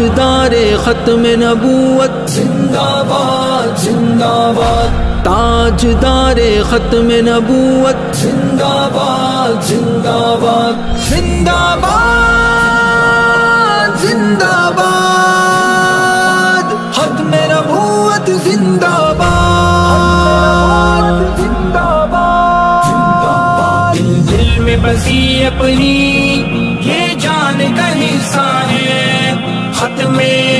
تاجدار ختم نبوت زندہ باد زندہ باد، تاجدار ختم نبوت زندہ باد زندہ باد، زندہ باد زندہ باد، ختم نبوت زندہ باد زندہ باد زندہ باد۔ دل میں بسی اپنی یہ جان کا حصہ ہے، ختم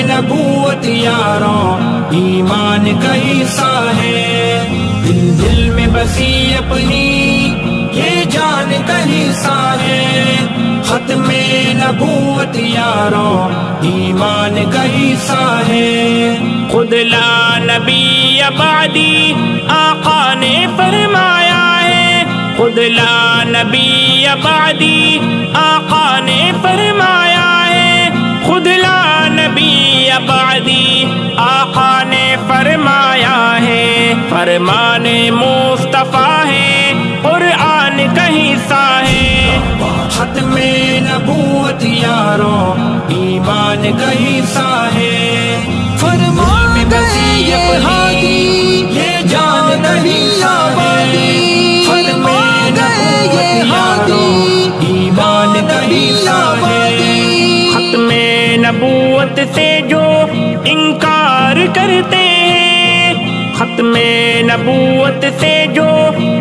نبوت یاروں ایمان کا حصہ ہے، دل میں بسی اپنی یہ جان کا حصہ ہے، ختم نبوت یاروں ایمان کا حصہ ہے۔ خود لا نبی بعدی آقا نے فرمایا ہے، خود لا نبی بعدی آقا نے فرمایا ہے، خود لا نبی بعدی آقا نے فرمایا ہے، فرمان مصطفیٰ ہے قرآن کا حصہ ہے، ختم نبوت یاروں ایمان کا حصہ ہے، فرمان بسی ہادی یہ جان کا حصہ ہے، ختم نبوت یاروں ایمان کا حصہ ہے۔ ختم نبوت سے جو انکار کرتے ہیں، ختم نبوت سے جو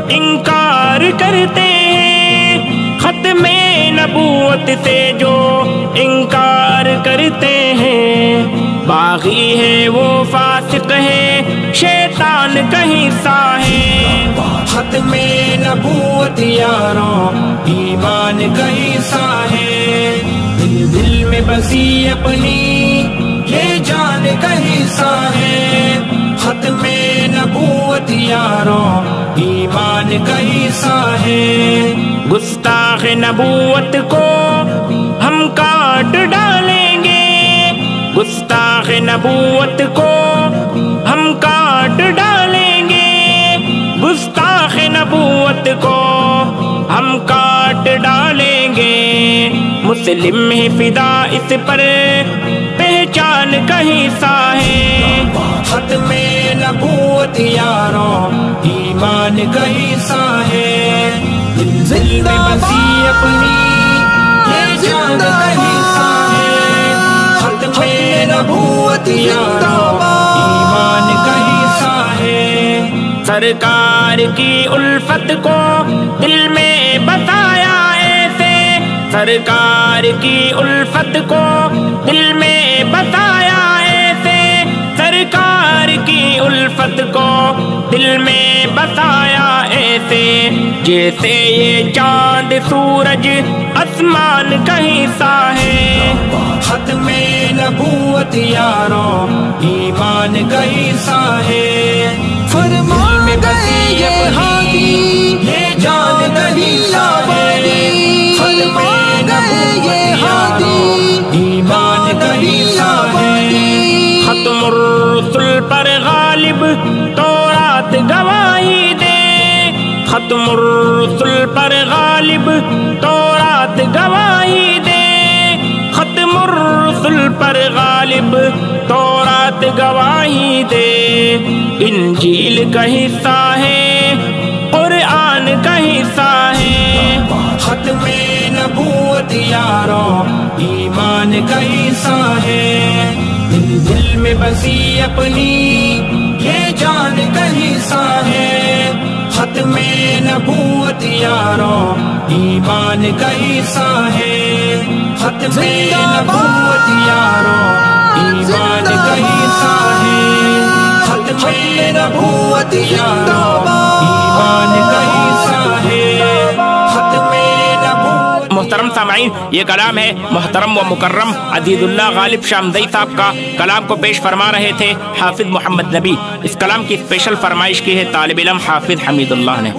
انکار کرتے ہیں، ختم نبوت سے جو انکار کرتے ہیں، باغی ہے وہ فاسق ہے شیطان کا حصہ ہے، ختم نبوت یاروں ایمان کا حصہ ہے، دل میں بسی اپنی یہ جان کا حصہ ہے، ختم نبوت یاروں ایمان کا حصہ ہے۔ گستاخ نبوت کو ہم کاٹ ڈالیں گے، گستاخ نبوت کو ہم کاٹ ڈالیں گے، گستاخ نبوت کو ہم کاٹ ڈالیں گے، مسلم ہے فدا اس پر پہچان کا حصہ ہے، ختم نبوت یاروں ایمان کا حصہ ہے، دل میں بسی اپنی یہ جان کا حصہ ہے، ختم نبوت یاروں ایمان کا حصہ ہے۔ سرکار کی الفت کو دل میں بتایا ایسے، سرکار کی الفت کو دل میں بتایا ایسے، سرکار کی الفت کو دل میں بتایا ایسے، جیسے یہ چاند سورج آسمان کا حصہ ہے، ختم نبوت یاروں ایمان کا حصہ ہے، فرمان میں بسی ہادی یہ جان کا حصہ ہے، ختم نبوت یاروں ایمان کا حصہ ہے۔ ختم الرسل پر غالب تورات گواہی دے، ختم الرسل پر غالب تورات گواہی دے، ختم الرسل پر غالب تورات گواہی دے، انجیل کا حصہ ہے قرآن کا حصہ ہے، ختم نبوت یاروں ایمان کا حصہ ہے، دل میں بسی اپنی یہ جان کا حصہ ہے، ختم نبوت یاروں ایمان کا حصہ ہے، ختم نبوت یاروں ایمان کا حصہ ہے، ختم نبوت یاروں ایمان کا حصہ ہے، ختم نبوت۔ محترم سامعین، یہ کلام ہے محترم و مکرم عزیز اللہ غالب شامزئی صاحب کا، کلام کو پیش فرما رہے تھے حافظ محمد نبی۔ اس کلام کی اسپیشل فرمائش کی ہے طالب علم حافظ حمید اللہ نے۔